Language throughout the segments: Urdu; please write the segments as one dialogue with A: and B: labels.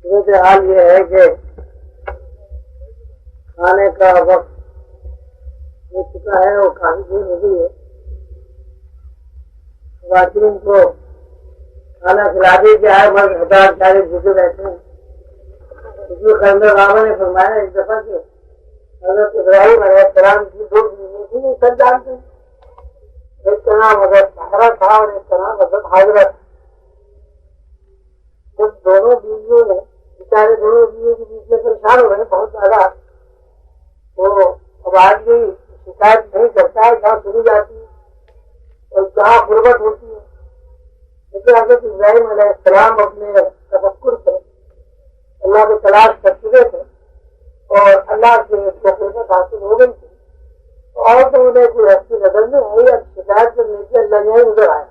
A: صورت حال یہ ہے کہ کھانے کا وقت ہو چکا ہے اور کافی دیر ہو گئی ہے. خواتین کو کھانا کھلا دی گیا ہے. مرد ہزار چارے بھوکے بیٹھے ہیں. اس میں خیمر بابا نے فرمایا ایک دفعہ کہ حضرت ابراہیم علیہ السلام کی دو بیویاں تھیں جو سب جانتے ہیں. ایک کا نام حضرت سہرا تھا اور ایک کا نام حضرت حاضرہ تھا. جب دونوں بیویوں نے بیچارے دونوں بیویوں کے بیچ میں پریشان ہو گئے بہت زیادہ. تو اب آدمی شکایت نہیں کرتا ہے جہاں سنی جاتی ہے اور جہاں غربت ہوتی ہے. لیکن حضرت ابراہیم علیہ السلام اپنے تفکر سے اللہ کو تلاش کر چکے تھے اور اللہ سے قربت حاصل ہو گئی تھی اور تو انہیں کوئی ہستی نظر نہیں آئی. اب شکایت کرنے کی اللہ نے ادھر آیا.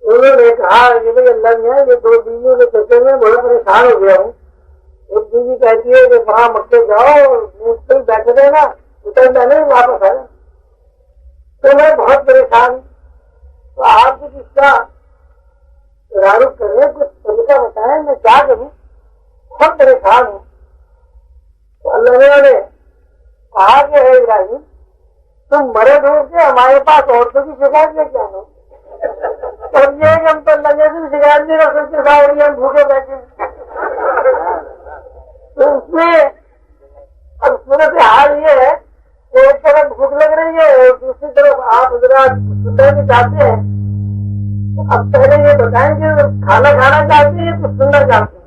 A: انہوں نے کہا کہ بھائی اللہ نے یہ دو بیویوں کے چکر میں بڑا پریشان ہو گیا ہوں. ایک بیوی کہتی ہے کہ وہاں مکے جاؤ پہ بیٹھے رہے نا اتر جانے واپس آیا تو میں بہت پریشان ہوں. تو آپ کچھ اس کا تدارک کریں کچھ طریقہ بتائیں میں کیا کروں بہت پریشان ہوں. تو اللہ نے کہا کہ ہے ابراہیم تم مرد ہو کے ہمارے پاس عورتوں کی شکایت لے کے آنا اور یہ کہ ہم تو اللہ سے شکایت نہیں کر سکتے ساوری ہم بھوکے بیٹھے. تو اس میں اب صورت حال یہ ہے کہ ایک طرف بھوک لگ رہی ہے اور دوسری طرف آپ حضرات سننا بھی چاہتے ہیں. اب پہلے یہ بتائیں کہ کھانا کھانا چاہتے ہیں تو سننا چاہتے ہیں.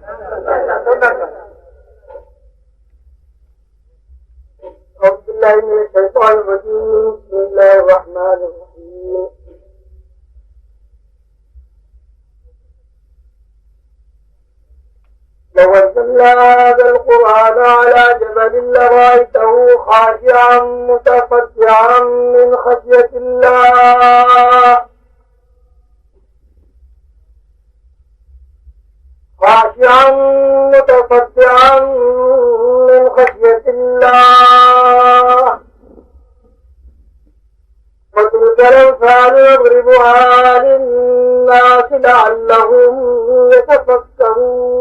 A: بسم اللہ الرحمن الرحیم. لو أنزلنا هذا القرآن على جبل لرأيته خاشعا متصدعا من خشية الله خاشعا متصدعا من خشية الله وتلك الأمثال نضربها للناس لعلهم يتفكرون.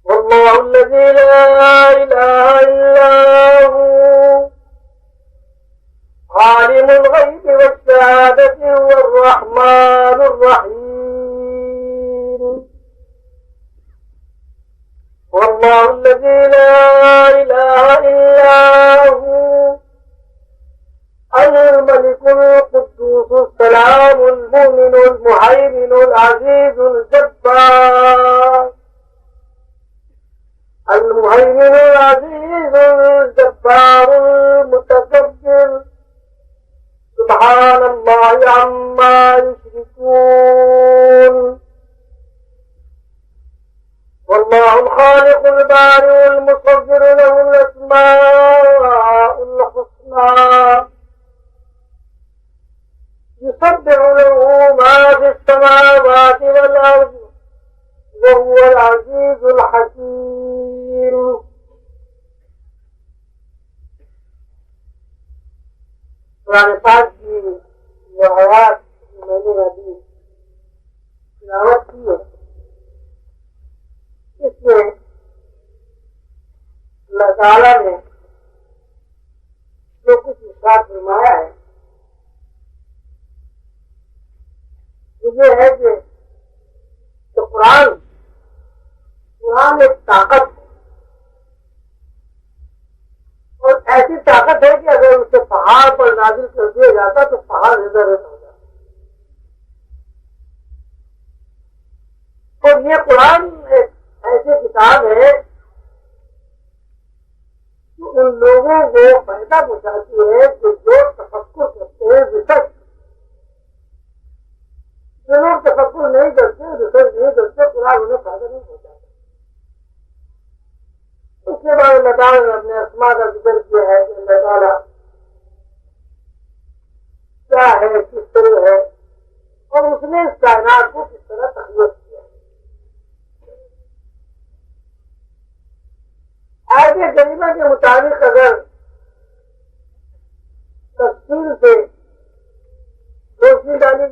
A: والله الذي لا إله إلا هو عالم الغيب والشهادة هو الرحمن الرحيم. والله الذي لا إله إلا هو الملك القدوس السلام المؤمن المهيمن العزيز الجبار المهيمن العزيز الجبار المتكبر سبحان الله عما يشركون. والله الخالق البارئ المصور له الأسماء الحسنى يسبح له ما في السماوات والأرض وهو العزيز الحكيم. قرآن پاک کی جو آیات میں نے ابھی تلاوت کی ہے اس میں اللہ تعالیٰ نے جو کچھ ارشاد فرمایا ہے یہ ہے کہ قرآن ایک طاقت ہے اور ایسی طاقت ہے کہ اگر اسے پہاڑ پر نازل کر دیا جاتا تو پہاڑ ادھر ادھر ہو جاتا. اور یہ قرآن ایک ایسی کتاب ہے جو ان لوگوں کو فائدہ پہنچاتی ہے کہ جو تفکر کرتے ہیں ریسرچ. جو لوگ تفکر نہیں کرتے ریسرچ نہیں کرتے قرآن انہیں فائدہ نہیں پہنچاتا. اس کے بعد اللہ تعالیٰ نے اپنے اسماء کا ذکر کیا ہے کہ اللہ تعالیٰ کیا ہے کس طرح ہے اور اس نے اس کائنات کو کس طرح تخلیق کیا ہے. آیت کریمہ کے مطابق اگر تفصیل سے روشنی ڈالی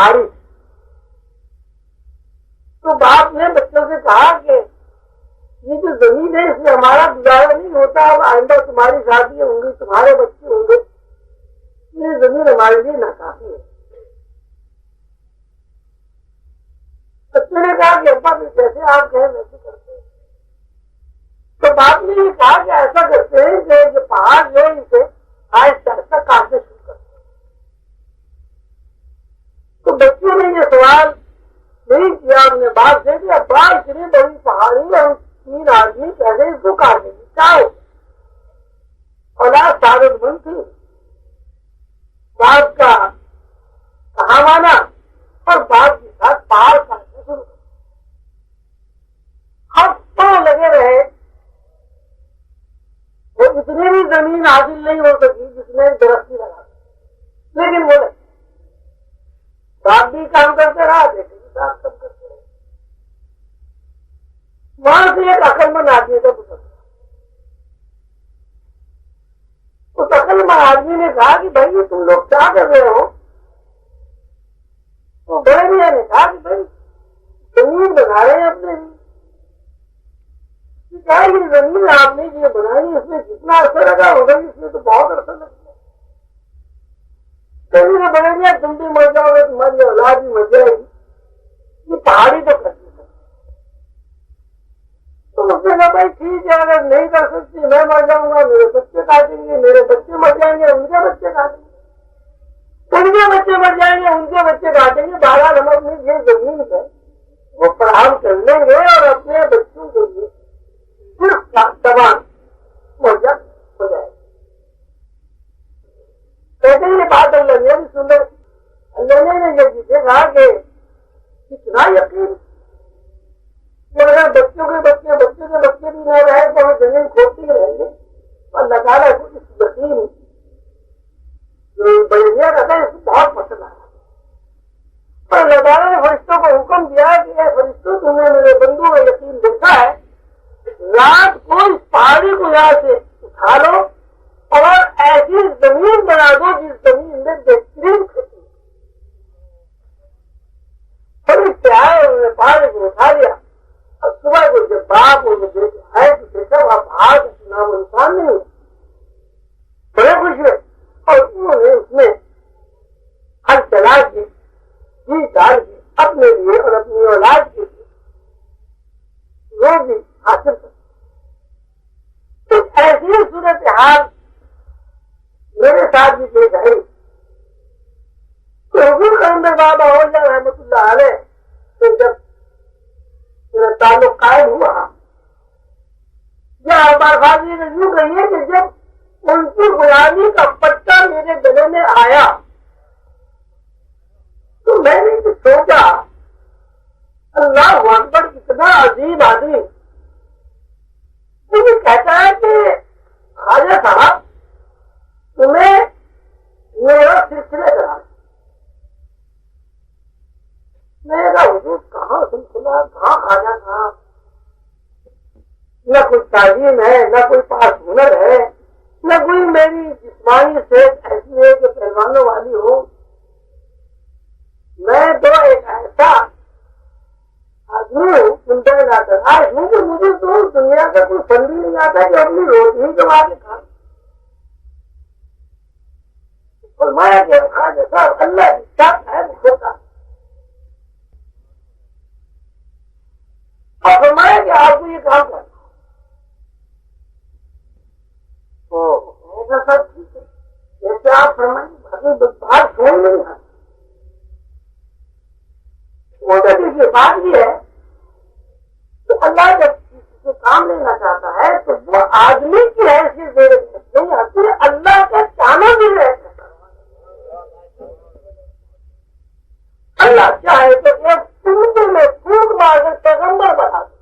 A: پہاڑی. تو باپ نے بچوں سے کہا کہ یہ جو زمین ہے اس میں ہمارا گزارا نہیں ہوتا، اب آئندہ تمہاری شادی ہوں گی، تمہارے بچے ہوں گے، یہ زمین ہمارے لیے ناکافی ہے. بچے نے کہا کہ ابا جیسے آپ کہیں ویسے کرتے ہیں. تو باپ نے یہ کہا کہ ایسا کرتے ہیں کہ جو پہاڑ جو ہے اسے آہستہ آہستہ کاٹنے شروع کرتے ہیں. تو بچوں نے یہ سوال نہیں کیا اپنے باپ سے کہ ابا اتنی بڑی پہاڑی ہے، 3 آدمی کیسے اس کو کاٹیں گے، کیا ہو؟ اولاد سعادت مند تھی، باپ کا کہا مانا اور باپ کے ساتھ پہاڑ کاٹنے شروع کر. ہفتوں لگے رہے، وہ اتنی بھی زمین حاصل نہیں ہو سکی جس میں درخت ہی لگا، لیکن وہ باپ بھی کام کرتے رہا، بیٹے بھی کام کرتے رہے. وہاں سے ایک عقل مند آدمی کا گزر گیا. اس عقل مند آدمی نے کہا کہ بھائی تم لوگ کیا کر رہے ہو؟ تو بڑے میاں نے کہا کہ بھائی زمین بنا رہے ہیں اپنے لیے. کیا یہ زمین آپ نے یہ بنائی، اس میں جتنا عرصہ لگا ہوگا اس میں تو بہت عرصہ لگ گیا. کہیں بڑے میاں تم بھی مر جاؤ گے، تمہاری اولاد بھی مر جائے گی، یہ پہاڑی تو کرتی ہے. تو اس نے کہا بھائی ٹھیک ہے، اگر نہیں کر سکتی میں مر جاؤں گا، میرے بچے کاٹیں گے، میرے بچے مر جائیں گے، ان کے بچے کاٹیں گے، ان کے بچے مر جائیں گے، ان کے بچے کاٹیں گے. 12 نمبر میں یہ زمین ہے وہ فراہم کر لیں گے اور اپنے بچوں کے لیے صرف زبان مہیا ہو جائے گی. کہتے ہیں یہ بات اللہ نے بھی سن لی. اللہ نے یہ دیکھا کہ اتنا یقین کہ اگر بچوں کے بچے بھی نہ رہے تو وہ زمین کھوتی رہیں گے. اللہ تعالیٰ کو اس یقین بڑھیا کہتا ہے اس کو بہت پسند آیا. اور اللہ تعالیٰ نے فرشتوں کو حکم دیا کہ اے فرشتوں تم نے میرے بندوں کا یقین دیکھا ہے، رات کو اس پہاڑی کو یہاں سے اٹھا لو اور ایسی زمین بنا دو جس زمین میں بہترین کھیتی. بڑی پیار انہوں نے پہاڑی کو اٹھا لیا اور صبح کو جب باپ اور بیٹے آئے تو دیکھا وہاں پہاڑ کا نام و نشان نہیں ہے. بڑے خوش ہوئے اور انہوں نے اس میں ہر چلا کی جی ڈال کی اپنے لیے اور اپنی اولاد کے لیے روزی حاصل کر. تو ایسی صورتحال میرے ساتھ بھی پیش آئی. تو حضور قلندر بابا اولیاء رحمۃ اللہ علیہ سے جب میرا تعلق قائم ہوا، یہ احبار خاصی نے یوں کہی ہے کہ جب ان کی غلامی کا پٹا میرے گلے میں آیا تو میں نے سوچا اللہ اکبر اتنا عظیم آدمی. مجھے کہتا ہے کہ خواجہ صاحب تمہیں میرا سلسلہ کرا. میں نے کہا حضور کہاں سلسلہ، کہاں خواجہ صاحب، نہ کوئی تعلیم ہے، نہ کوئی پاس ہنر ہے، نہ کوئی میری جسمانی صحت ایسی ہے کہ پہلوانوں والی ہو. میں تو ایک ایسا آدمی ہوں سنتا نہ کر آج ہوں کہ مجھے تو دنیا کا کوئی فن بھی نہیں آتا کہ اپنی روٹی ہی کما کے کھا. فرمایا کہ خواجہ صاحب اللہ کی شک ہے ہوتا. اور فرمایا کہ آپ کو یہ کام کرنا تو ایسا سب ٹھیک ہے جیسے آپ فرمائیں باقی بات سن نہیں آتی. دیکھیے بات یہ ہے کہ اللہ جب کسی سے کام لینا چاہتا ہے تو وہ آدمی کی حیثیت نہیں آتی، اللہ کا چاہنا بھی رہتا. اللہ چاہے تو ایک سمندر میں پھونک مار کر پیغمبر بنا دے،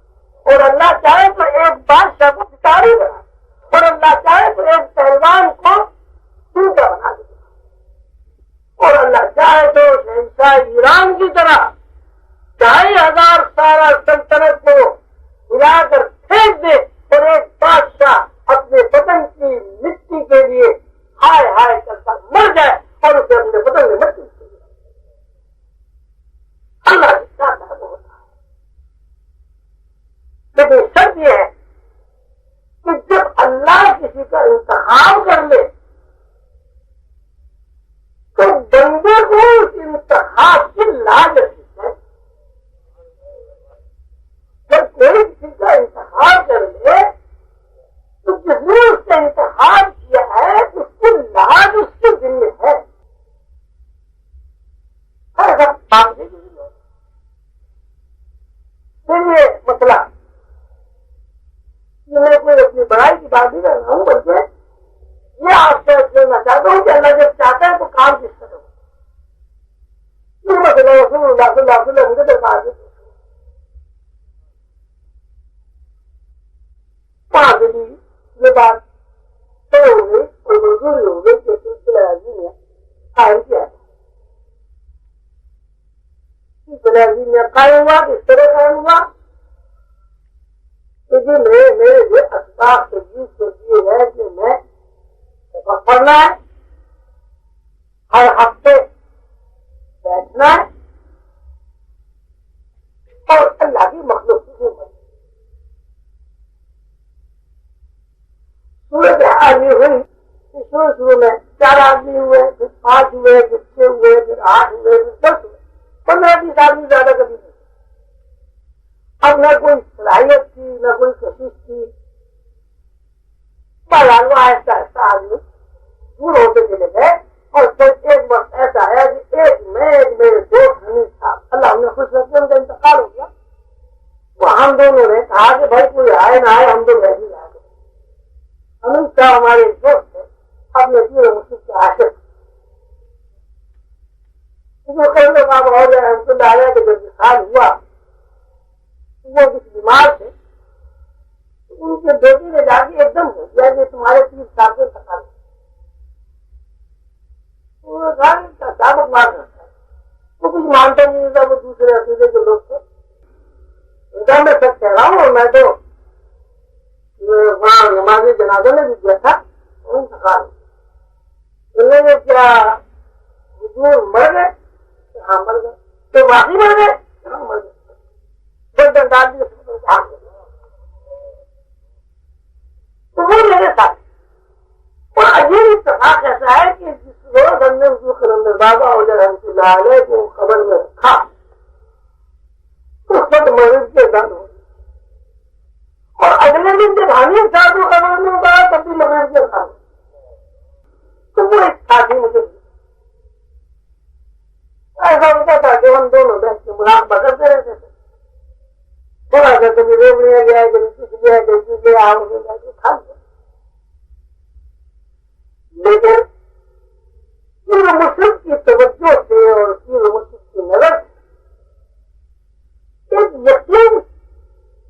A: اور اللہ چاہے تو ایک بادشاہ کو پٹاری بنا دے، اور اللہ چاہے تو ایک پہلوان کو ٹوٹا بنا دے، اور اللہ چاہے تو شہنشاہ ایران کی طرح 2,500 سالہ سلطنت کو ہلا کر پھینک دے اور ایک بادشاہ اپنے وطن کی مٹی کے لیے ہائے ہائے کرتا اللہ صلی اللہ علیہ وسلم کے دربار میں وہاں سے بھی یہ بات طے ہو گئی اور منظوری ہو گئی کہ سلسلہ عظیم نے قائم کیا ہے. سلسلہ عظیم نے قائم ہوا کس طرح قائم ہوا کہ جو میرے جو اسباق تجویز کر دیے ہیں کہ میں سبق پڑھنا ہے، ہر ہفتے بیٹھنا ہے اور اللہ کی مخلوق کی خدمت. صورت حال یہ ہوئی کہ شروع میں 4 آدمی ہوئے، پھر 5 ہوئے، پھر 6 ہوئے، پھر 8 ہوئے، پھر 10 ہوئے، 15-20 آدمی زیادہ کبھی نہیں. اب نہ کوئی صلاحیت تھی نہ کوئی کوشش تھی. بہرحال وہ آہستہ آہستہ آدمی دور ہوتے چلے گئے اور پھر ایک وقت ایسا ہے کہ ایک میرے دوست حمید صاحب اللہ انہیں خوش رکھتے ان کا انتقال ہو گیا. وہ ہم دونوں نے کہا کہ بھائی کوئی آئے نہ آئے ہم دونوں نہیں آئے. حمید صاحب ہمارے دوست ہیں، اپنے پورے مسلم کے عاشق. جو کرنے کا اور رحمۃ اللہ علیہ کا جب انتقال ہوا وہ کچھ بیمار تھے، ان کے بیٹی نے جا کے ایک دم ہو گیا کہ تمہارے 30 سال کے انتقال ہو. سابق مار رہتا ہے، وہ کچھ مانتا نہیں تھا، وہ دوسرے عقیدے کے لوگ تھے. میں سچ کہہ رہا ہوں اور میں تو وہاں نماز جنازہ میں بھی گیا تھا. انتقال انہوں نے کیا حضور مر گئے؟ ہاں مر گئے. تو واقعی مر گئے؟ ہاں مر گئے. تو وہ میرے ساتھ اور عجیب اتفاق ایسا ہے کہ جس روز ہم نے قلندر بابا اور رحمۃ اللہ علیہ کو قبر میں رکھا اس وقت مریض کے درد ہو اور اگلے دن جب حمید صاحب کو قبر میں اتارا تب بھی مریض کے درد. تو وہ ایک ساتھی مجھے ایسا ہوتا تھا کہ ہم دونوں بیٹھ کے مراقبہ کرتے رہتے تھے. تھوڑا سا کبھی ریوڑیاں گیا کبھی کچھ گیا کبھی کچھ گیا آؤ گیا کہ کھا لیا. لیکن پورے مشرق کی توجہ سے اور پورے مشرق کی نظر سے ایک یقین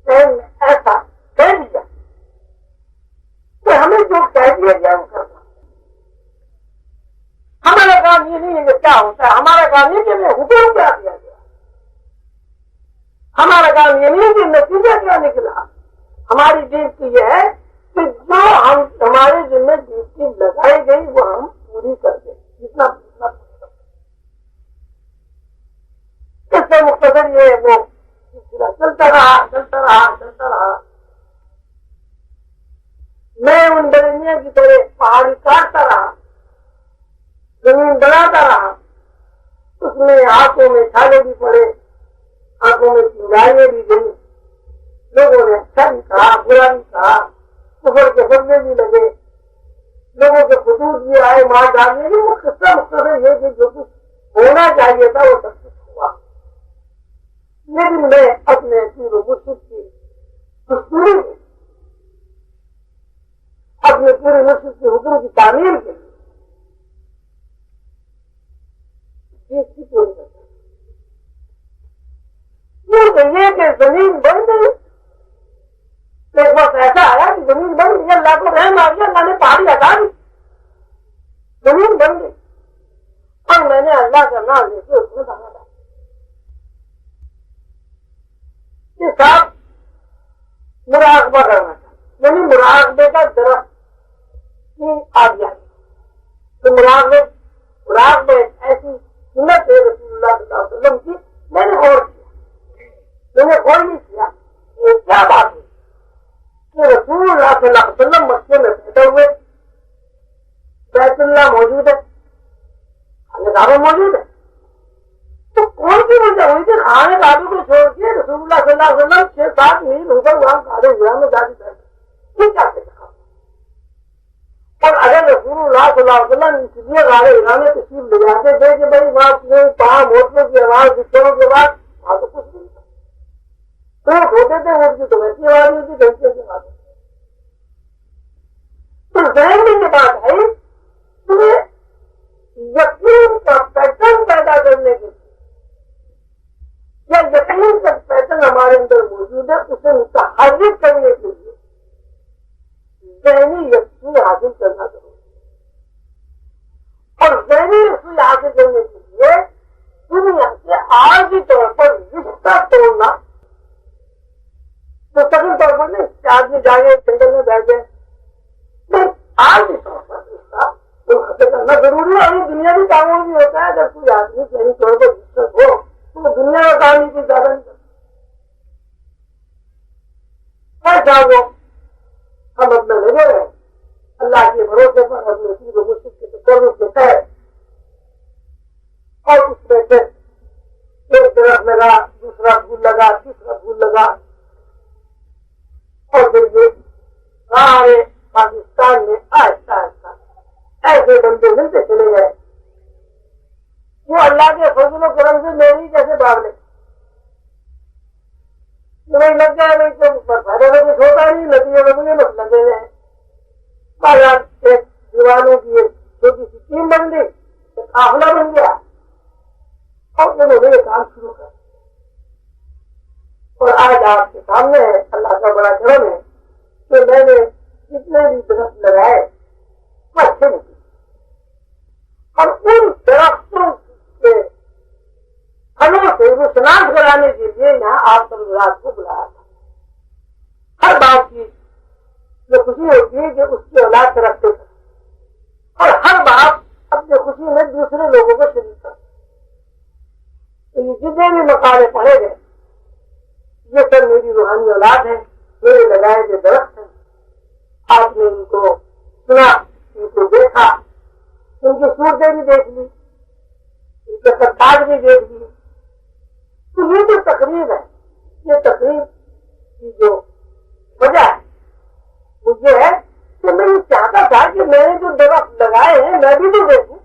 A: ایسا کہہ دیا کہ ہمیں جو کہہ دیا گیا ہم کرنا. ہمارا کام یہ نہیں ہے کہ کیا ہوتا ہے، ہمارا کام یہ کہ ہمیں حکم کیا دیا گیا. ہمارا کام یہ نہیں کہ نتیجہ کیا نکلا. ہماری ڈیوٹی یہ ہے کہ جو ہم ہمارے ذمہ ڈیوٹی لگائی گئی وہ ہم پوری کر دیں جتنا اس سے مختصر یہ وہ چلتا رہا. میں ان درمیاں کی طرح پہاڑی کاٹتا رہا، زمین بناتا رہا. اس میں آنکھوں میں چھالے بھی پڑے، آنکھوں میں چنگاریاں بھی گئی. لوگوں نے اچھا بھی کہا برا بھی کہا، کفر کے فتوے بھی لگے، لوگوں کے خطوط بھی آئے مار ڈالنے کی. وہ قصہ مختصر یہ کہ جو کچھ ہونا چاہیے تھا وہ سب کچھ ہوا. لیکن میں اپنے پورے مشرق کی دستوری میں اپنے پورے مشرق کے حکم کی تعمیر کے لیے یہ کہ زمین بن گئی. ایک وقت ایسا آیا کہ زمین بن گئی، اللہ کو رحم آ گیا، اللہ نے پہاڑی ہٹا دی، زمین بن گئی. اور میں نے اللہ کا نام لے کے اس میں دانا ڈالا. یہ صاحب مراقبہ کرنا تھا، یعنی مراقبے کا درخت کی آگیا. تو مراقبے ایسی سنت ہے رسول اللہ صلی اللہ علیہ وسلم کی. میں نے غور کیا، میں نے غور نہیں کیا یہ کیا بات ہے کہ رسول اللہ صلی اللہ علیہ وسلم مسجد میں بیٹھے ہوئے، بیت اللہ موجود ہے، خانہ کعبہ موجود ہے. تو کون سی وجہ ہوئی کہ خانہ کعبے کو چھوڑ کے رسول اللہ صلی اللہ علیہ وسلم 6-7 میل ہو کر وہاں کعبہ گراہ میں جا کے بیٹھے؟ یہ کیا کہتے؟ اور اگر رسول اللہ صلی اللہ علیہ وسلم اس لیے غار ہرا میں تشریف لے جاتے تھے کہ بھائی وہاں پہاڑ موٹروں کی آواز بچوں کے بعد وہاں تو کچھ نہیں تھا. تو ہوتے تھے وہ کی تو ویسی آواز نہیں تھی، گھنٹے کی بات. تو ذہن میں یہ بات ہے کہ یقین کا پیٹرن پیدا کرنے کے لیے محرک کرنے کے لیے ذہنی یکسوئی حاصل کرنا ضروری ہے، اور ذہنی یکسوئی حاصل کرنے کے لیے دنیا سے عارضی طور پر رشتہ توڑنا، مستقل طور پر نہیں کہ آدمی جائے جنگل میں بیٹھ جائے، نہیں، عارضی طور پر رشتہ ختم کرنا ضروری ہے۔ اور دنیا بھی کاموں بھی ہوتا ہے، اگر کوئی آدمی ذہنی طور پر رشتہ ہو تو دنیا کا کام ہی کوئی زیادہ نہیں کرتا۔ وہ ہم اپنا لگے رہے اللہ کے بھروسے پر اپنے چیز و مشکل کے تصرف سے خیر، اور اس میں سے ایک درخت لگا، دوسرا پھول لگا، تیسرا پھول لگا، اور پھر یہ سارے پاکستان میں آہستہ آہستہ ایسے بندے ملتے چلے گئے وہ اللہ کے فضل و کرم سے میری جیسے باغ نہیں لگ گیا، نہیں تو فائدہ میں کچھ ہوتا نہیں، نتیجے میں مجھے مت لگے ہوئے ہیں۔ بازار ایک دیوانوں کی ایک چھوٹی سی ٹیم بن گئی، ایک قافلہ بن گیا، اور انہوں نے یہ کام شروع کر، اور آج آپ کے سامنے ہے اللہ کا بڑا کرم ہے کہ میں نے جتنے بھی درخت لگائے وہ اچھے نکلے، اور ان درختوں کے پھلوں سے وہ شناخت کرانے کے لیے یہاں آپ سب رات کو بلایا تھا۔ ہر بات کی جو خوشی ہوتی ہے کہ اس کی اولاد ترقی کرے، اور ہر بات اپنی خوشی میں دوسرے لوگوں کو شریک کرے۔ تو یہ جتنے بھی مقالے پڑھے گئے یہ سب میری روحانی اولاد ہے، میرے لگائے ہوئے درخت ہیں۔ آپ نے ان کو سنا، ان کو دیکھا، ان کی صورتیں بھی دیکھ لی، ان کے سرتاج بھی دیکھ لی۔ تو یہ جو تقریب ہے، یہ تقریب کی جو وجہ ہے وہ یہ ہے کہ میں یہ چاہتا تھا کہ میں نے جو درخت لگائے ہیں میں بھی تو دیکھوں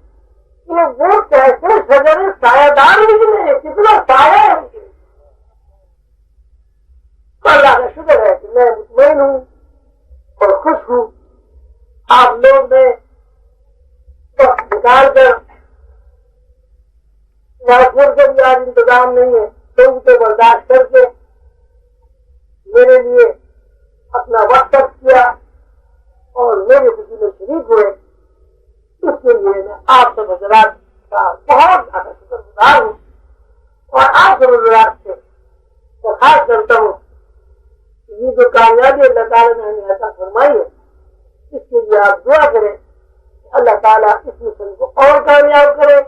A: کہ وہ کیسے شجر سایہ دار نکلے ہیں، کتنا سایہ ہے ان کے لیے۔ اللہ کا شکر ہے کہ میں مطمئن ہوں اور خوش ہوں۔ آپ لوگ نے وقت نکال کر راشپور کا بھی آج انتظام نہیں ہے تو برداشت کر کے میرے لیے اپنا وقت خرچ کیا اور میری خوشی میں شریک ہوئے، اس کے لیے میں آپ سب حضرات کا بہت زیادہ شکر گزار ہوں، اور آپ سب حضرات سے درخواست کرتا ہوں کہ یہ جو کامیابی اللہ تعالیٰ نے ہمیں عطا فرمائی ہے اس کے لیے آپ دعا کریں کہ اللہ تعالیٰ اس مشن کو اور کامیاب کرے،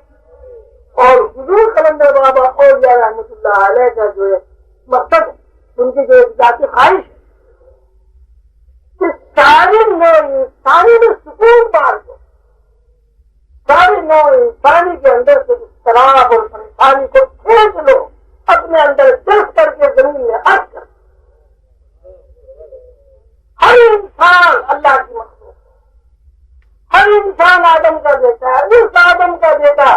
A: اور حضور قلندر بابا اولیاء رحمۃ اللہ علیہ کا جو مقصد ان کی جو ذاتی خواہش ہے کہ ساری نو انسانی میں سکون بار دو، ساری نو انسانی کے اندر سے اضطراب اور پریشانی کو کھینچ لو، اپنے اندر دست کر کے زمین میں ارد کر۔ ہر انسان اللہ کی مخلوق ہے، ہر انسان آدم کا بیٹا ہے، اس آدم کا بیٹا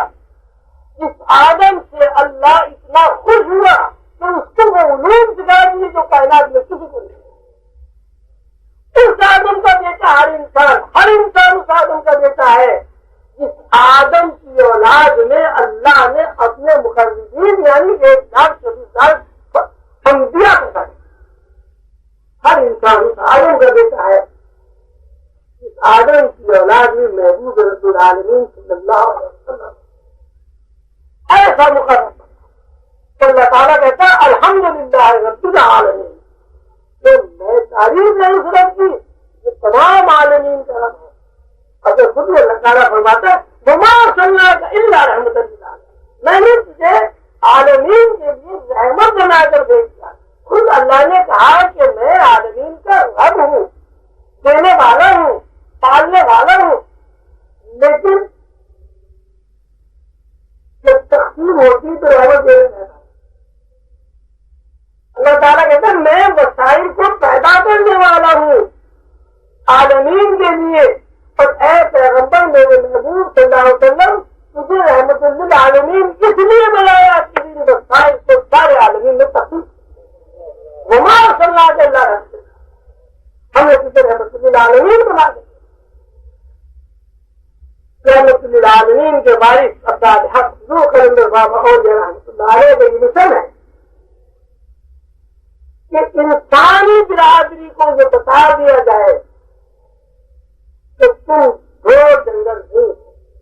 A: جس آدم سے اللہ اتنا خوش ہوا کہ اس کو وہ علوم سکھا دیے جو کائنات میں کسی کو نہیں۔ اس آدم کا بیٹا ہر انسان اس آدم کا بیٹا ہے جس آدم کی اولاد میں اللہ نے اپنے مقربین یعنی 1,40,000 انبیاء کو بتایا۔ ہر انسان اس آدم کا بیٹا ہے جس آدم کی اولاد میں محبوب رب العالمین صلی اللہ علیہ وسلم ایسا مقرر تو اللہ تعالیٰ کہتا ہے الحمدللہ رب العالمین، تو میں تعریف ہے اس رب کی جو تمام عالمین کا رب ہے۔ اگر خود بھی اللہ تعالیٰ فرماتا ہے وما ارسلناک الا رحمۃ للعالمین، میں نے تجھے عالمین کے لیے رحمت بنا کر بھیج دیا۔ خود اللہ نے کہا کہ میں عالمین کا رب ہوں، دینے والا ہوں، پالنے والا ہوں، لیکن جب تقسیم ہوتی تو رحمت دے رہا۔ اللہ تعالیٰ کہتا ہے میں وسائل کو پیدا کرنے والا ہوں عالمین کے لیے، اور اے پیغمبر میرے محبوب صلی اللہ علیہ وسلم تجھے رحمت للعالمین اس لیے بلایا کہ ان وسائل کو سارے عالمین میں تقسیم وما ارسلناک الا رحمۃ، ہم نے تجھے رحمت للعالمین بنا دیا۔ رحمت للعالمین کے بارش عبدال حق حضور قلندر بابا اولیاء رحمۃ اللہ علیہ کا یہ مشن ہے کہ انسانی برادری دیا جائے کہ تم دو جنگل نہیں،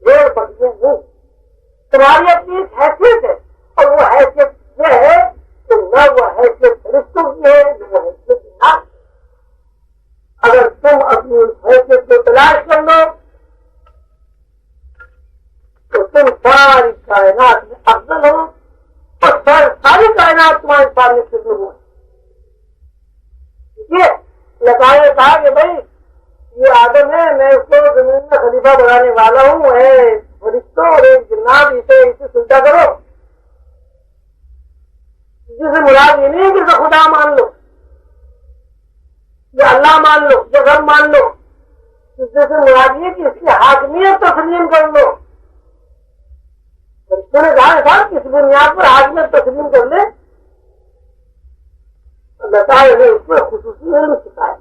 A: دو بکریاں نہیں، تمہاری اپنی ایک حیثیت ہے، اور وہ حیثیت یہ ہے کہ نہ وہ حیثیت فرشتوں کی ہے نہ وہ حیثیت انسان۔ اگر تم اپنی اس حیثیت کو تلاش کر لو تو تم ساری کائنات میں افضل ہو، اور ساری کائنات تمہارے سامنے شروع ہو۔ لگائے کہا کہ بھائی یہ آدم ہے، میں اس کو زمین میں خلیفہ بنانے والا ہوں، فرشتوں اور ایک جنات اسے سجدہ کرو۔ جسے مراد یہ نہیں کہ اسے خدا مان لو یا اللہ مان لو یا رب مان لو، جسے مراد یہ کہ اس کی حاکمیت تسلیم کر لو۔ فرشتوں نے کہا تھا کس بنیاد پر حاکمیت تسلیم کر لے؟ اللہ تعالیٰ نے اس میں خصوصی علم سکھایا،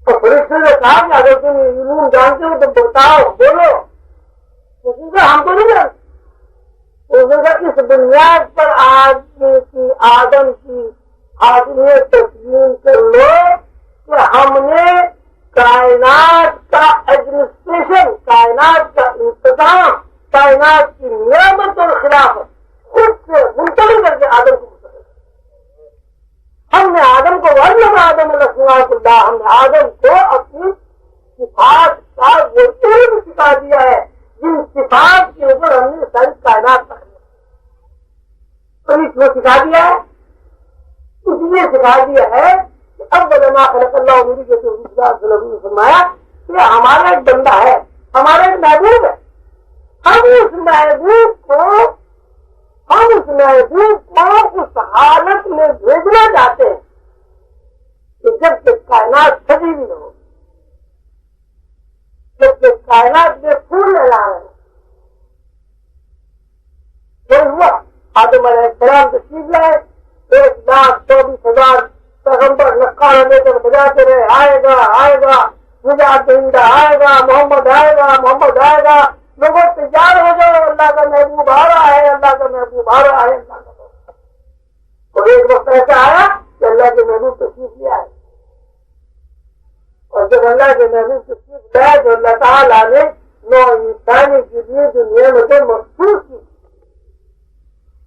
A: اور فرشتوں نے کہا کہ اگر تم علوم جانتے ہو تو بتاؤ، بولو۔ اسی سے ہم تو نہیں جانتے۔ اس بنیاد پر آدم کی حاکمیت تسلیم کر لو کہ ہم نے کائنات کا ایڈمنسٹریشن، کائنات کا انتظام، کائنات کی نعمت اور خلافت خود سے منتقل کر کے آدم کو ہم نے آدم کو ورنہ آدم اللہ، ہم نے آدم کو اپنی صفات کا وہ علم سکھا دیا ہے جن صفات کے اوپر ہم نے ساری کائنات رکھ دیا۔ تو کیوں سکھا دیا ہے؟ اس لیے سکھا دیا ہے کہ اب علما خلق اللہ عمری کے نے فرمایا کہ ہمارا ایک بندہ ہے، ہمارا ایک محبوب ہے، ہم اس محبوب کو اس حالت میں بھیجنا چاہتے ہیں کہ جب تک کائنات سجی بھی نہ ہو، جب تک کائنات میں پھول نہ لا رہے۔ پھر ہوا آدم علیہ السلام تشریف لائے، 1,24,000 پیغمبر نقارہ لے کر بجاتے رہے، آئے گا آئے گا، نجات دہندہ آئے گا، محمد آئے گا، محمد آئے گا۔ لوگوں تیار ہو جاؤ، اللہ کا محبوب آ رہا ہے، اللہ کا محبوب آ رہا ہے، اللہ کا محبوب۔ اور ایک وقت ایسا آیا کہ اللہ کے محبوب تشریف لے آئے، اور جب اللہ کے محبوب تشریف لائے تو اللہ تعالیٰ نے نو انسانی کے لیے جو نعمتیں مخصوص کی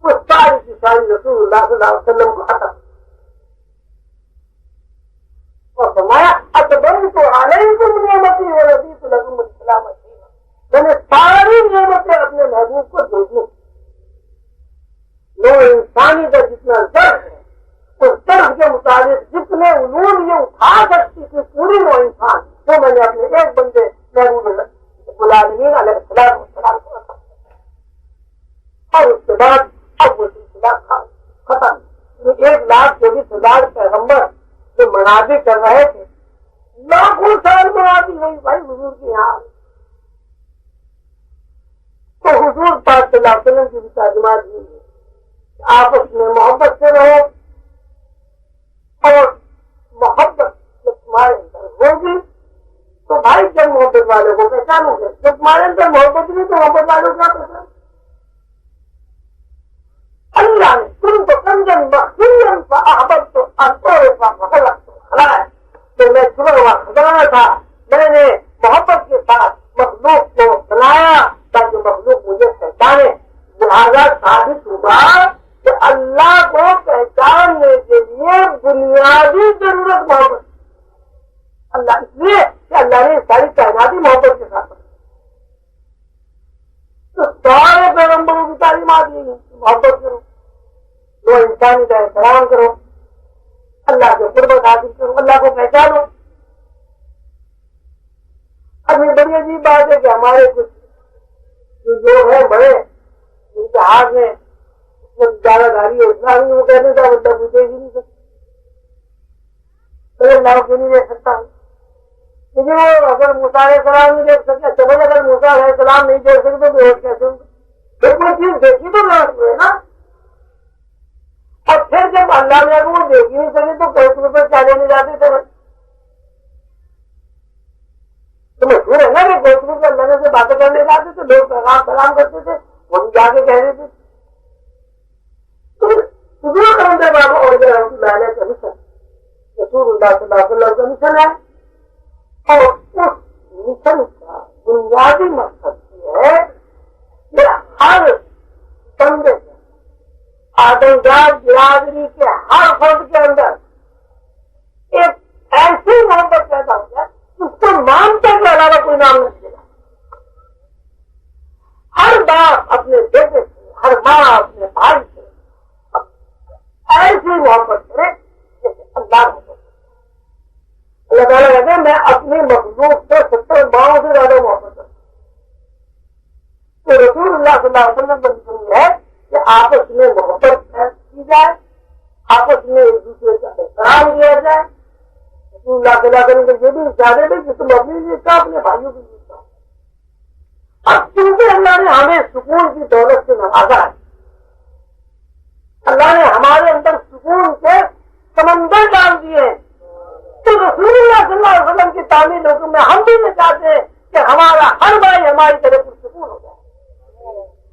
A: وہ ساری کی ساری رسول اللہ صلی اللہ علیہ وسلم کو عطا اور فرمایا اتبرت علیکم نعمتی ورضیت لکم الاسلام دینا۔ میں نے ساری نعمتیں اپنے محبوب کو دے دی۔ نو انسانی کا جتنا درد ہے اس درد کے مطابق جتنے علوم یہ اٹھا سکتی تھی پوری نو انسان، وہ میں نے اپنے ایک بندے محبوب العالمین علیہ السلام کو عطا کیا۔ اور اس کے بعد اب وہ سلسلہ ختم۔ 1,24,000 پیغمبر جو مناظر کر رہے تھے، لاکھوں سال مناظر ہوئی بھائی حضور کے یہاں، تو حضور پاک صلی اللہ علیہ وسلم کی بھی تعلیمات دی ہے، آپس میں محبت سے رہو، اور محبت جب تمہارے اندر ہوگی تو بھائی جب محبت والوں کو پہچانو گے، جب تمہارے اندر محبت نہیں تو محبت والوں کو کیا پہچان؟ اللہ نے تم کو کنجن مخزون فاحببت تو خلا ہے، تو میں چھپا ہوا خزانہ تھا، میں نے محبت کے ساتھ مخلوق کو بنایا تاکہ مخلوق مجھے پہچانے۔ لہٰذا ثابت ہوا کہ اللہ کو پہچاننے کے لیے بنیادی ضرورت محبت، اللہ اس لیے کہ اللہ نے ساری کائناتی محبت کے ساتھ تو سارے پیغمبروں کی تعلیمات دی ہیں، محبت کرو، لو انسانی کا احترام کرو، اللہ کے قربت حاصل کرو، اللہ کو پہچانو۔ اب یہ بڑی عجیب بات ہے کہ ہمارے کچھ جو ہے بڑے ان کے ہاتھ میں زیادہ داری ہے، اتنا نہیں وہ کہنے کا مطلب پوچھے ہی نہیں سکتے، اللہ کو نہیں دیکھ سکتا ہوں، کیونکہ وہ اگر موسیٰ علیہ السلام نہیں دیکھ سکتے، چلو اگر موسیٰ علیہ السلام نہیں دیکھ سکتے تو اور کیسے ہوں گے؟ کوئی چیز دیکھی تو نہ ہوئے نا، اور پھر جب اللہ نے وہ دیکھ ہی نہیں سکے تو کوئی پر کیا لینے جاتے تھے؟ تو مشہور ہے نا کہ گوتم کے اللہ سے باتیں کرنے جاتے تھے، لوگ پیغام سلام کرتے تھے، وہ بھی جا کے کہہ دیتے تھے۔ رسول اللہ صلی اللہ علیہ وسلم کا مشن ہے، اور اس مشن کا بنیادی مقصد یہ ہے کہ ہر بندے آدمزاد برادری کے ہر فرد کے اندر ایک ایسی محبت پیدا ہو جائے اس کو مانتے کے علاوہ کوئی نام نہیں دے گا۔ ہر باپ اپنے بیٹے سے، ہر ماں اپنے بھائی سے ایسی محبت کرے جیسے اللہ محبت کرے۔ اللہ تعالیٰ کہتے ہیں میں اپنی مخلوق سے 70 ماؤں سے زیادہ محبت کرتا ہوں۔ تو رسول اللہ صلی اللہ علیہ وسلم کا مشن ہے کہ آپس میں محبت کی جائے، آپس میں ایک دوسرے کا احترام کیا جائے۔ رسول اللہ صلی اللہ علیہ وسلم کو یہ بھی اشارے تھے کہ تم اپنی لیے کا اپنے بھائیوں کی لیے کا۔ اب چونکہ اللہ نے ہمیں سکون کی دولت سے نوازا ہے، اللہ نے ہمارے اندر سکون کے سمندر ڈال دیے ہیں، تو رسول اللہ صلی اللہ علیہ وسلم کی تعمیر حکم میں ہم بھی یہ چاہتے ہیں کہ ہمارا ہر بھائی ہماری طرف سکون ہو جائے،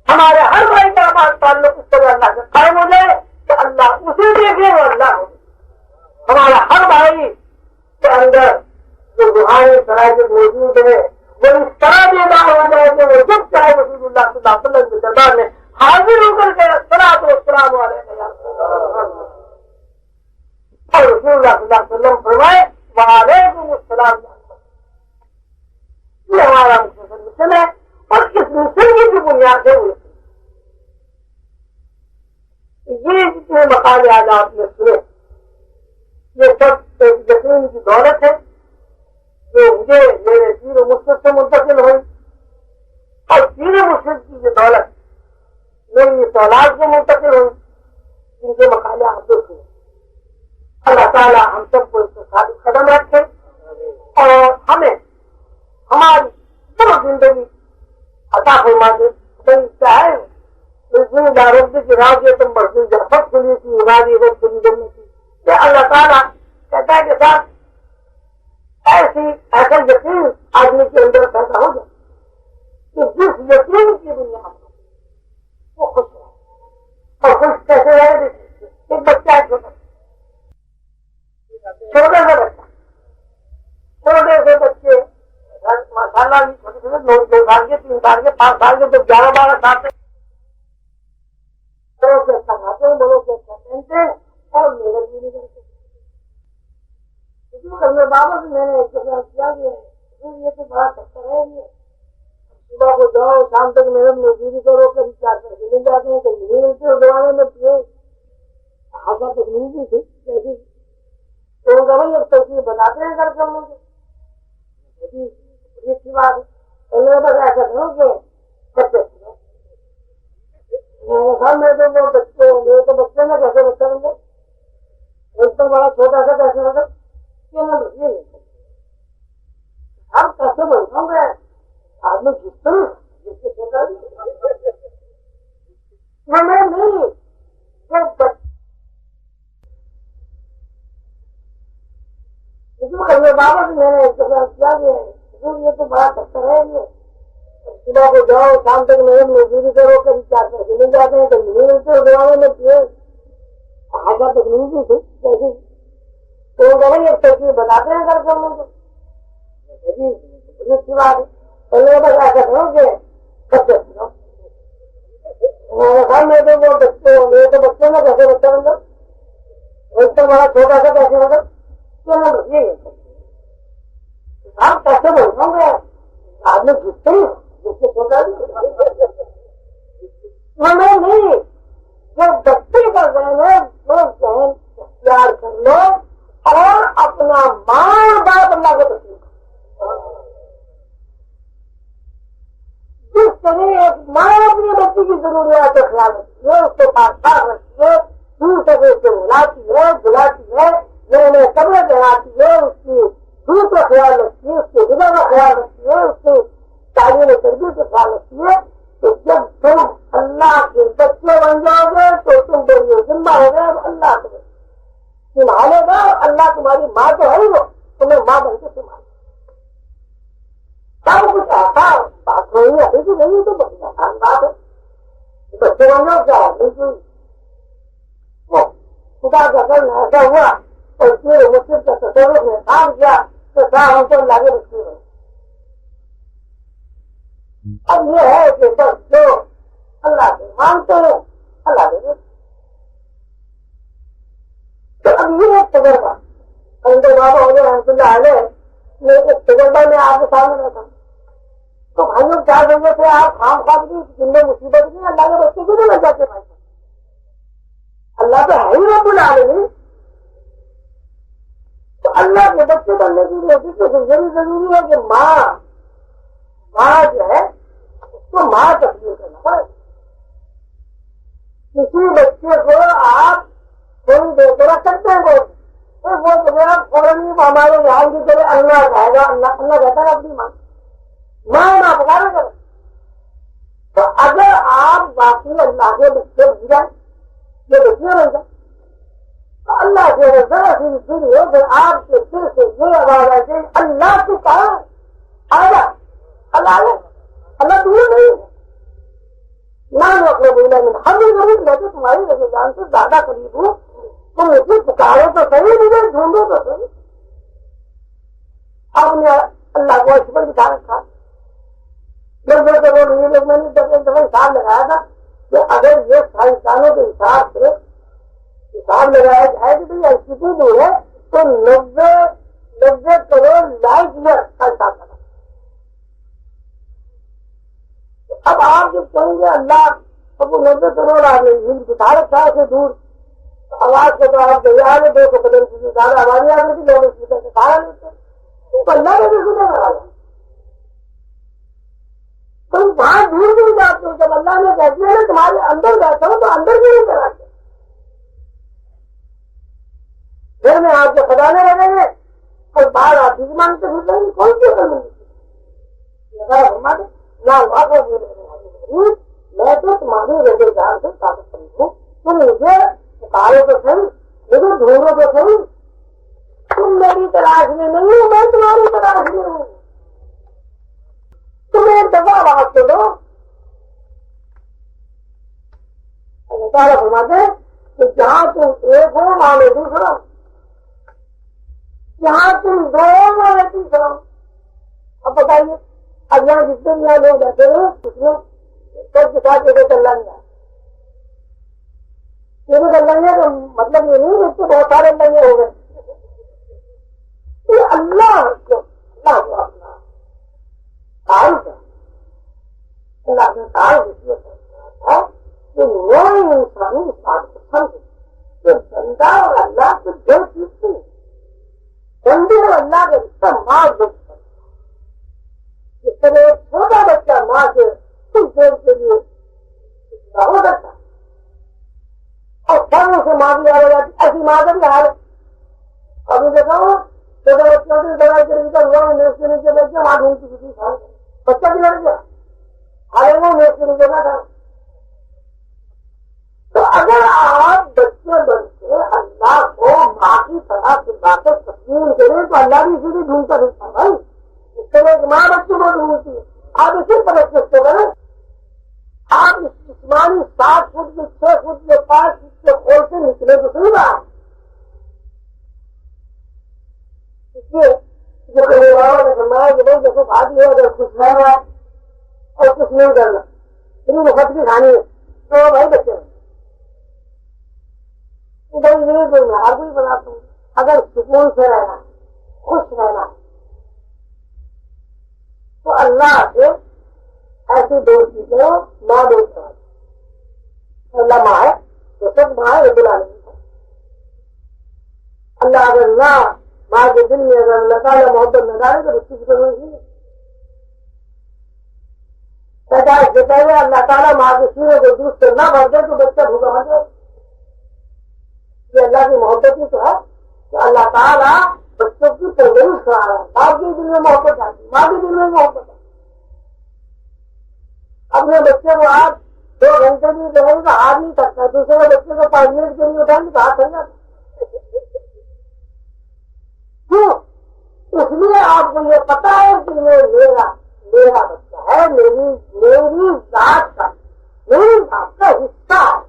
A: ہمارے ہر بھائی کا ہمارا تعلق اس طرح اللہ سے قائم ہو جائے کہ اللہ اسے دیکھے اور اللہ ہو جائے۔ ہمارا ہر بھائی کے اندر جو روحانی صلاحیت موجود ہے وہ اس طرح بیدار ہو جائے کہ وہ جب چاہے رسول اللہ صلی اللہ علیہ وسلم کے دربار میں حاضر ہو کر کے الصلاۃ والسلام علیک یا رسول اللہ، اور رسول اللہ صلی اللہ علیہ وسلم فرمائے وعلیکم السلام، یہ ہمارا مختصر مشن ہے۔ اور اس مشن کی جو بنیاد ہے وہ یہ جتنے مقام آج آپ نے سنے یہ سب ایک یقین کی دولت ہے جو مجھے میرے پیر و مرشد سے منتقل ہوئی، اور پیر و مرشد کی یہ دولت میری اس اولاد کو منتقل ہوئی جن کے مقالے آپ نے سنے۔ اللہ تعالیٰ ہم سب کو اس سے ثابت قدم رکھے اور ہمیں ہماری پوری زندگی عطا فرما دے۔ کیا ہے رب کی راضی تم مرضی سب کھلی تھی راضی رب کھلی جمنے کی، کہ اللہ تعالیٰ کہتا ہے کہ ساتھ ایسا یقین آدمی کے اندر پیدا ہو جائے کہ جس یقین کی بنیاد پر وہ خوش رہے، اور خوش کیسے رہے؟ ایک بچہ ہے چھوٹا سا بچہ، چھوٹے سے بچے ماشاء اللہ چھوٹے چھوٹے 2 سال کے 3 سال کے 5 سال کے جب 11-12 سال کے بڑوں سے اچھا کھاتے ہیں، بڑوں سے اچھا پہنتے ہیں اور محنت بھی نہیں کرتے۔ کرنے بابا سے میں نے ایک دفعہ کیا کہ یہ تو بڑا چکر ہے، یہ صبح کو جاؤ شام تک محنت مزدوری کرو، کبھی 4 پیسے مل جاتے ہیں کبھی نہیں ملتے۔ اس زمانے میں ایسا تکلیف بھی تھی جیسی تو بھائی اب ترکیب بتاتے ہیں گھر کرنے کی، بڑی اچھی بات ہے۔ میں بس ایسا کروں کہ بچے میں تو وہ بچے میرے تو بچے میں کیسے بچہ بن گئے، ایک تو بڑا چھوٹا سا کیسے بتا ہم کیسے بنتا ہوں میں آدمی جس طرح جس سے چھوٹا میں نہیں بابا سے میں نے ایک دفعہ کیا کہ یہ تو بڑا چکر ہے، یہ صبح کو جاؤ شام تک محنت مزدوری کرو، کبھی 4 پیسے مل جاتے ہیں کبھی نہیں ملتے۔ اس زمانے میں ایسا تکلیف بھی تھی جیسی تو بھائی ایک ترکیب بتاتے ہیں گھر کرنے کو، بڑی اچھی بات ہے۔ پہلے بس ایسا کرو کہ بچے میں تو وہ بچے میرے تو بچے میں کیسے بچہ بن گیا، ایک تو بڑا چھوٹا سا کیسے بتا ہم کیسے بنتا ہوں میں آدمی جس طرح جس سے چھوٹا میں نہیں جو بچے کا ذہن ہے وہ ذہن اختیار کر لو اور اپنا ماں باپ اللہ کو تسلیم کرو۔ جس طرح ایک ماں اپنے بچے کی ضروریات کا خیال رکھتی ہے، اس کو پاس پاس رکھتی ہے، دور تک اس کو بلاتی ہے بلاتی ہے، نئے نئے کپڑے پہناتی ہے، اس کی دودھ کا خیال رکھتی ہے، اس کے غذا کا خیال رکھتی ہے، اس کی تعلیم و تربیت کا خیال رکھتی ہے۔ تو جب تم اللہ کے بچے بن جاؤ گے تو تم پر یہ ذمہ ہو گیا اللہ تمہیں سنبھالے گا، اللہ تمہاری ماں تو ہے ہی، وہ تمہیں ماں بن کے سنبھالے گا۔ سب کچھ ایسا بات نہیں ہے ابھی تو نہیں، تو بڑی آسان بات ہے، بچے بن جاؤ کیا بالکل خدا کا کرنا ایسا ہوا اور پھر مسجد کا تصور نے کام کیا تو صاحب ہم کو اللہ کے رسول ہے. اب یہ ہے کہ بس جو اللہ سے مانتے ہیں اللہ دے. تو اب یہ ایک تجربہ بابا علیہ رحمۃ اللہ علیہ میں ایک تجربہ میں آپ کے سامنے رکھا. تو بھائیوں کیا ضرورت ہے آپ خام خام کی جن میں مصیبت نہیں اللہ کے بچے کیوں نہیں لگ جاتے بھائی؟ اللہ تو ہے ہی رب العالمین. تو اللہ کے بچے بننے کے لیے ضروری ہے کہ ماں جو ہے اس کو ماں تسلیم کرنا پڑے. کسی بچے کو آپ تھوڑی دیر کو رکھ سکتے ہیں وہ فوراً ہمارے یہاں کی طرح اللہ جائے گا. اللہ کہتا ہے اپنی ماں پکارا کرے. تو اگر آپ باقی اللہ کے بچے بن جائیں یہ بچیاں بن جائیں تو اللہ سے ذرا سی سنی ہے کہ آپ کے دل سے یہ آواز آئے کہ اللہ سے کہا آگا اللہ دور نہیں ہے. نام اپنے بولا ہم بھی ضرور میں تو تمہاری رضا جان سے زیادہ قریب ہوں. تم مجھے پکارو تو صحیح مجھے ڈھونڈو تو صحیح. اب نے اللہ کو اس پر بٹھا رکھا. میں نے دفعہ حساب لگایا تھا کہ اگر یہ سائنسدانوں کے حساب سے حساب لگایا جائے کہ بھائی ایسی دور ہے تو 90 کروڑ لائٹ ایئر کا حساب لگا. اب آپ جب کہیں گے اللہ اب وہ 90 کروڑ آ گئی بٹھا رکھا ہے دور آواز کو تو آپ دریا میں 200 قدم سے زیادہ آبادی آ گئی تھی. لوگ اسپیکر سے کھانا لیتے تو اللہ نے بھی سنے لگا. تم وہاں دور بھی جاتے ہو جب اللہ نے کہتے ہیں تمہارے اندر جاتا ہوں تو اندر بھی نہیں کراتے. پھر میں آپ کو خدانے لگیں گے اور باہر آپ بھی مانگتے پھرتے ہیں کون سی اثر ملتی میں تو تمہاری رضا جان سے طاقت خرید ہوں. تم مجھے پکارو تو صحیح مجھے ڈھونڈو تو صحیح. تم میری تلاش میں نہیں ہو میں تمہاری تلاش میں ہوں. تمہیں دفعہ آواز کو دو. اللہ تعالیٰ فرماتے ہیں کہ جہاں تم ایک ہو مانے دوسرا, جہاں تم دو مانے تیسرا. اب بتائیے اب یہاں جتنے بھی لوگ بیٹھے ہیں اس میں سب کے ساتھ ایک اللہ نہیں آیا. ایک اللہ کا مطلب یہ نہیں اس سے بہت سارے اللہ ہو گئے. اللہ کو اپنا تعارف ہے. اللہ کا تعارف اس لیے کرتا ہے کہ نئے انسانی اس بات کو سمجھے کہ بندہ اور اللہ کو جو چیز نہیں بندے اور اللہ کا رشتہ ماں دکھ کرتا ہے. جس طرح ایک چھوٹا بچہ ماں سے کچھ دیر کے لیے ہو سکتا ہے اور سب سے ماں بھی آ جاتی ایسی ماں کا بھی حال ہے. ابھی دیکھا ہوں چھوٹے بچوں کی دوائی کے نیچے ہوا میز کے نیچے بیٹھ کے ماں ڈھونڈتی کسی کھا بچہ بھی لڑ گیا ہارے وہ میز کے نیچے بیٹھا. تو اگر آپ بچے بن کے اللہ کو ماں کی طرح سے باتیں تسلیم کریں تو اللہ بھی اسی بھی ڈھونڈتا رہتا ہے. بھائی اس طرح ایک ماں بچوں کو ڈھونڈتی ہے. آپ اسی طرح سے کریں. آپ اس جسمانی 7 فٹ کے 6 فٹ کے 5 فٹ کے کھول سے نکلے تو صحیح بات. جو نے فرمایا کہ بھائی جیسے بات یہ اگر کچھ رہنا ہے اور کچھ نہیں کرنا اتنی وقت بھی کھانی ہے تو بھائی بچے ادھر یہ جو میں آپ بھی بناتا ہوں اگر سکون سے رہنا خوش رہنا تو اللہ سے ایسی دو چیزیں ماں دوست اللہ ماں ہے تو سب ماں ہے رب العالمین ہے. اللہ اگر نہ ماں کے دل میں اگر اللہ تعالیٰ محبت نہ ڈالے تو بچی کی ضرورت نہیں ہے. پیدائش سے پہلے اللہ تعالیٰ ماں کے سینے کو دودھ سے نہ بھر دے تو بچہ بھوکا مر جائے. یہ اللہ کی محبت ہی تو ہے کہ اللہ تعالیٰ بچوں کی پرورش کرا رہا ہے. باپ کے دل میں محبت آتی ماں کے دل میں محبت آتی. اپنے بچے کو آپ 2 گھنٹے بھی رہے گا ہار نہیں سکتا. دوسرے بچے کو 5 منٹ کے لیے اٹھائیں گے تو ہاتھ چل جاتا. کیوں؟ اس لیے آپ کو یہ پتا ہے کہ یہ میرا بچہ ہے میری ذات کا حصہ ہے.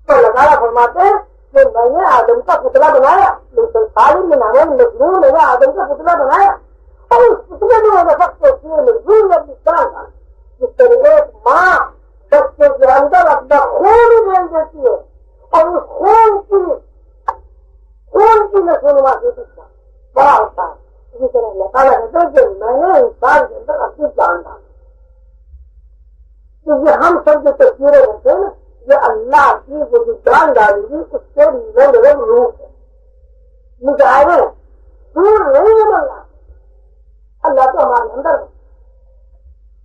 A: تو اللہ تعالیٰ فرماتے ہیں کہ میں نے آدم کا پتلا بنایا مجنون نے آدم کا پتلا بنایا اور اس پتلے میں مجبور اپنی جان ڈالی. جس طرح ایک ماں بچے کے اندر اپنا خون ڈال دیتی ہے اور اس خون کی نشوونما سے بڑا ہوتا ہے. اسی طرح اللہ تعالیٰ کہتے ہیں کہ میں نے انسان کے اندر اپنی جان ڈالی. تو یہ ہم سب جو تصویریں ہوتے ہیں نا یہ اللہ کی وہ جو جان ڈالی گی اس کے رنگ روپ ہے. مظاہرے دور نہیں ہے اللہ تو ہمارے اندر ہے.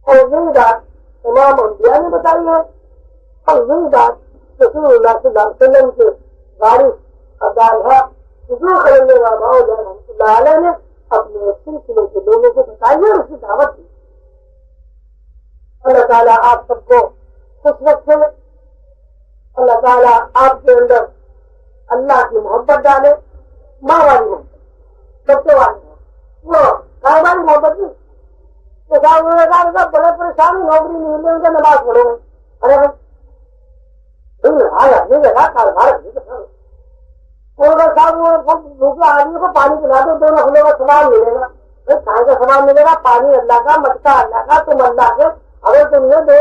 A: اور یہی بات تمام انبیاء نے بتائی ہے اور یہی بات رسول اللہ صلی اللہ علیہ وسلم کے وارث ابدالہ حضور خلیل رحمہ اللہ علیہ نے اپنے سلسلے کے لوگوں کو بتائی اور اس کی دعوت دی. اللہ تعالیٰ آپ سب کو خوش رکھے. اللہ تعالیٰ آپ کے اندر اللہ کی محبت ڈالے. ماں والی محبت, بچے والی محبت, وہ کاروباری محبت نہیں. بڑے پریشانی نوکری نہیں ملے ان کا نماز پڑھو گے. ارے کاروبار دوسرے آدمی کو پانی پلا دو دو نفلوں کا سامان ملے گا. کہاں کا سامان ملے گا؟ پانی اللہ کا, مٹکا اللہ کا, تم اللہ کے. اگر تم نے دو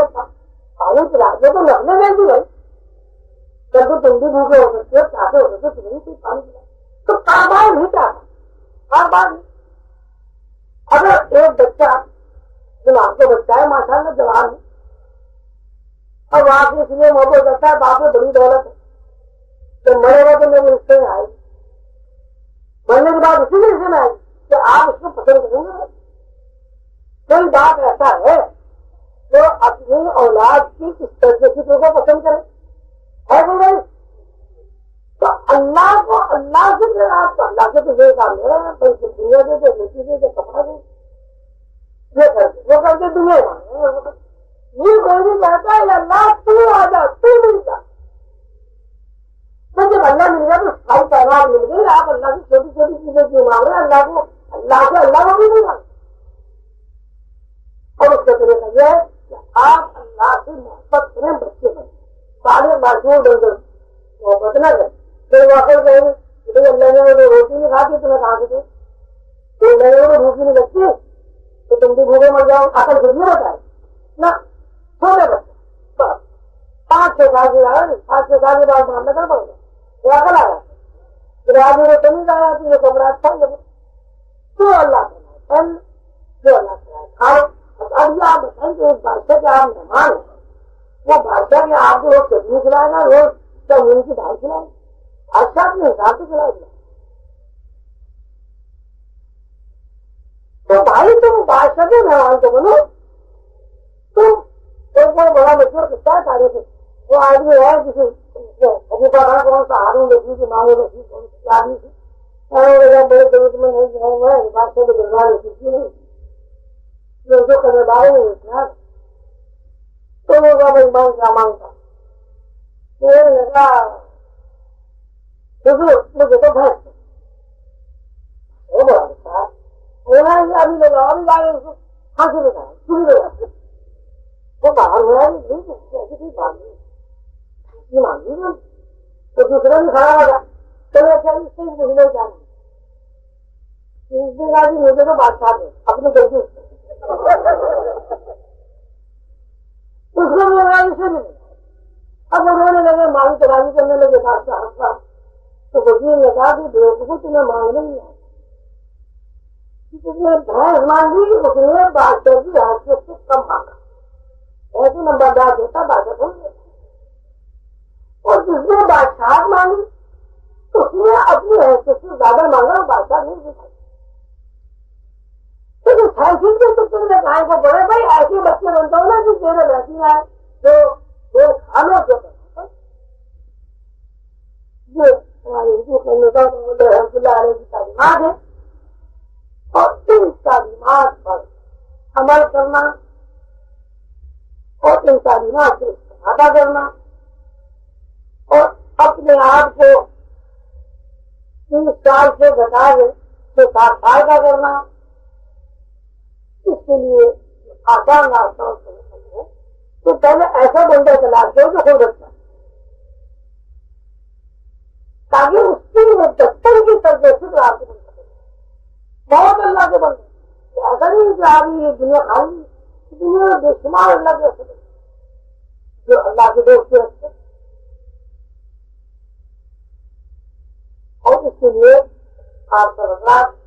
A: پانی پلا دو تو نفلیں مل بھی گئی. جب تم بھی بھوکے ہو سکتے ہو, چاہتے ہو سکتے تم نہیں پانی پلا تو کاروبار نہیں چاہتا. کاروبار نہیں. اگر ایک بچہ جوان کو بچہ ہے ماشاء اللہ جوان ہے اور وہاں سے اس لیے محبت کرتا ہے باپ میں بڑی دولت ہے تو مرے گا تو میرے رشتے میں آئے گی. مرنے کے بعد اسی رشتے میں آئے گی کہ آپ اس کو پسند کریں گے. کوئی بات ایسا ہے تو اپنی اولاد کی اس طرح کی کو پسند کریں ہے کوئی نہیں. تو اللہ کو اللہ سے آپ کو اللہ سے تو یہ کام لے رہے ہیں دنیا دے دے روٹی دے دے کپڑا دے یہ کرتے وہ کرتے دنیا یہ کوئی نہیں کہتا ہے اللہ تو آ جا تو مل جا. تو جب اللہ مل گیا تو ساری پیغام مل گئی. آپ اللہ کی چھوٹی چھوٹی چیزیں کیوں مانگ رہے ہیں؟ اللہ کو اللہ سے اللہ کو بھی نہیں مانگ. اور اس کا طریقہ یہ ہے کہ آپ اللہ سے محبت کریں. بچے بنے سارے معصوم بن کر محبت نہ کریں. پھر واقع کہیں گے کہ اللہ نے روٹی نہیں کھاتی تمہیں کہاں سے دے تو اللہ نے بھوکی نہیں لگتی تو تم بھی بھوکے مر جاؤ. عقل خود نہیں بتائے نہ چھوٹے بچے 5-6 سال کے لگا نہیں 5-6 سال کے بعد معاملہ کر پڑے گا. عقل آ رہا پھر آدمی روٹی نہیں لایا تو یہ کپڑا اچھا لگے تو اللہ کرنا جو اللہ کرائے کھاؤ. اب یہ آپ بتائیں کہ ایک بادشاہ کے آپ مہمان ہیں وہ بادشاہ کے آپ کو روز چٹنی کھلائے گا روز چاؤمین کی دال کھلائے گا. بادشاہ اپنے حساب سے کھلائے گا. تو بھائی تم بادشاہ کے مہمان کو بنو. تم ایک بڑا بڑا مشہور قصہ ہے تاریخ سے. وہ آدمی ہے کسی خلیفہ تھا کون سا ہارون رشید کی مانگو رشید کون سی آدمی تھی بڑے دولت میں نہیں گئے ہوئے بادشاہ کو گربار رشید کی نہیں جو کرنے بارے میں اتنا تو وہ بھائی مانگ کیا مانگتا لگا مجھے تو بھینس وہ بڑا لگتا ہے ابھی لگا ابھی لائے اس کو پھانسی لگا چوری لگا وہ باہر ہوا ایسی کوئی بات نہیں مانگی نہیں تو دوسرا بھی کھڑا ہو گیا چلو اچھا اس سے مجھے کیا نہیں اس نے کہا کہ مجھے تو بادشاہ دے اپنی غلطی اس کو بھی لگا اسے بھی لگا. اب وہ رونے لگے مانگ تلاشی کرنے لگے بادشاہ ہنسا تو وزیر نے کہا کہ بیوقوفو تمہیں مانگنے نہیں آئے جس نے بھینس مانگی اس نے بادشاہ کی حیثیت سے کم مانگا. ایسے نمبردار دیتا بادشاہ کو دیتا اور جس نے بادشاہ مانگی اس نے اپنی حیثیت سے زیادہ مانگا اور بادشاہ نہیں دیتا. لیکن فیصل کے چکر میں کہیں کو بڑے بھائی ایسے بچے بنتا ہوں نا کہ تیرے رہتی آئے جو کھانوں کے یہ ہماری اردو کرنے کا رحمت اللہ علیہ کی تعلیمات ہے اور ان تعلیمات پر عمل کرنا اور ان تعلیمات سے استفادہ کرنا اور اپنے آپ کو 30 سال سے گھٹا کے 7 سال کا کرنا اس کے لیے آسان راستہ ہے تو پہلے ایسا بندہ تلاش کرو جو خود رکھتا تاکہ اس کی مدتن کی طرف بھی یہ دنیا خالی دنیا میں بے شمار اللہ کے اثر جو اللہ کے دوست کے ہستے اور اس کے لیے آپ کا حضرات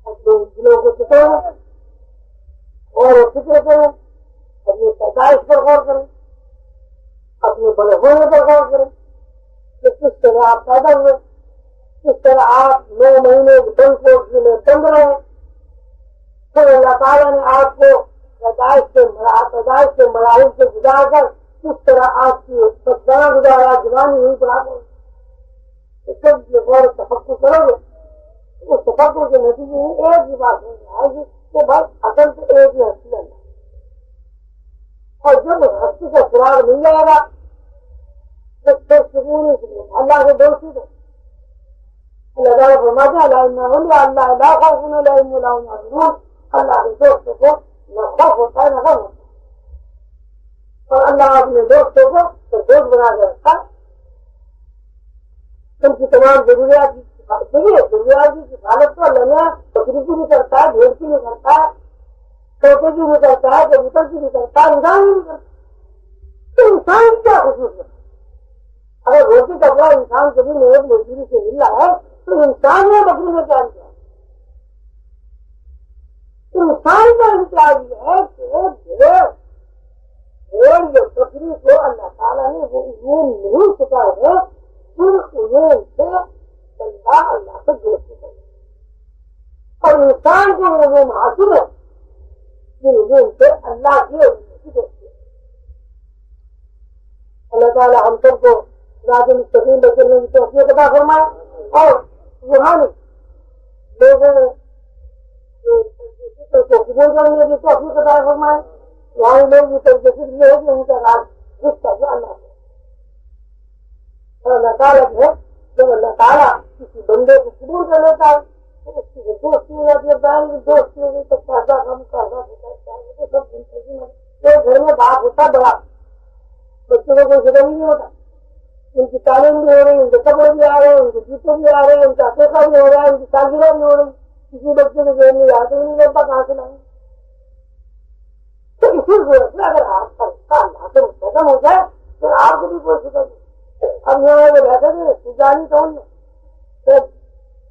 A: اپنے دلوں کو ستائیں اور فکر کریں اپنی پیدائش پر غور کریں اپنے بڑے ہونے پر غور کریں کہ کس طرح آپ پیدا ہوئے کس طرح آپ 9 مہینے بند کوٹھ میں بند رہے پھر اللہ تعالیٰ نے آپ کو پیدائش کے مراحل سے گزار کر کس طرح آپ کی بچپنا گزارا جوانی ہوئی بڑھا کر سب غور تفکر کرو گے اس تفکر کے نتیجے میں ایک ہی بات نہیں آئے گی کہ بھائی اصل سے ایک ہی ہستی ہے اور جب ہستی کا سراغ مل جائے گا تو پھر سکون اللہ کے دوستی دو اللہ تعالیٰ فرماتے ہیں اللہ لا خوف علیہم ولا هم يحزنون اللہ کے دوستوں کو نہ خوف ہوتا ہے نہ غم ہوتا ہے اور اللہ اپنے دوستوں کو تو دوست بنا کے رکھتا ہے ان کی تمام ضروریات کی حالت تو اللہ نے بکری کی بھی کرتا ہے بھیڑ کی بھی کرتا ہے طوطے کی بھی کرتا ہے کبوتر کی بھی کرتا ہے انسان کی بھی کرتا ہے تو انسان کیا خصوص ہے اگر روٹی کپڑا انسان کبھی محنت مزدوری سے مل رہا ہے تو انسان نے بکری میں کیا کیا انسان کا امتیاز یہ ہے کہ بھیڑ یا بکری کو اللہ تعالیٰ نے وہ یہ نہیں سکھا ہے صرف یہ سے اللہ سے دوستی کرے اور انسان کو وہ حاصل ہے کہ سے اللہ کی دوستی اللہ تعالیٰ ہم سب کو راج مستقیم بچنے کی توفیق عطا فرمائے اور روحانی لوگوں کو قبول کرنے کی توفیق عطا فرمائے روحانی لوگ بھی تجدید یہ ہے کہ ان کا راج رشتہ ہے اللہ سے اور اللہ تعالیٰ جو ہے جب اللہ تعالیٰ کسی بندے کو قبول کر لیتا ہے تو اس کی دوستی ہو جاتی ہے بہن دوستی ہو گئی تو کیسا کم کیسا ہوتا سب زندگی میں ایک گھر میں باپ ہوتا بڑا بچوں کو کوئی فکر نہیں ہوتا ان کی تعلیم بھی ہو رہی ان کے کپڑے بھی آ رہے ہیں ان کے جوتے بھی آ رہے ہیں ان کا پیسہ بھی ہو رہا ہے ان کی سالگرہ بھی ہو رہی کسی بچے کے ذہن میں یاد ہی نہیں کرتا کہاں سے لائیں تو اسی صورت میں اگر آپ کا رشتہ اللہ سے ختم ہو جائے پھر آپ کو بھی کوئی فکر نہیں اب یہاں وہ رہتے تھے جانی کون میں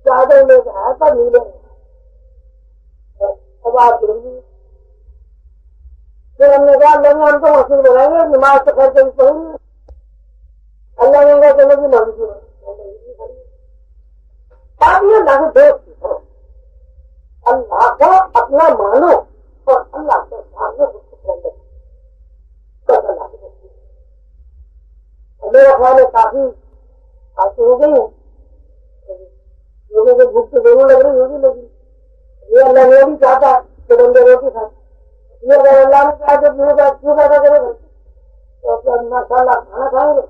A: چادر لے کے آیا تھا نیلے اب آپ گر گئی پھر ہم نے کہا اللہ نے ہم کو مسجد بنائیں گے نماز سے خیر کبھی پڑھیں گے اللہ نے کہا چلو جی مسجد آپ یہ اللہ کے دوست اللہ کو اپنا مانو اور اللہ کے سامنے اللہ کے دوست میرا خیال ہے کافی آپ ہو گئی ہیں لوگوں کو بھوک تو ضرور لگ رہی ہوگی لیکن یہ اللہ یہ بھی چاہتا ہے کہ بندے روٹی کھائیں یہ اگر اللہ نے کہا تو کیوں پیدا کرے گا تو ماشاء اللہ کھانا کھائیں گے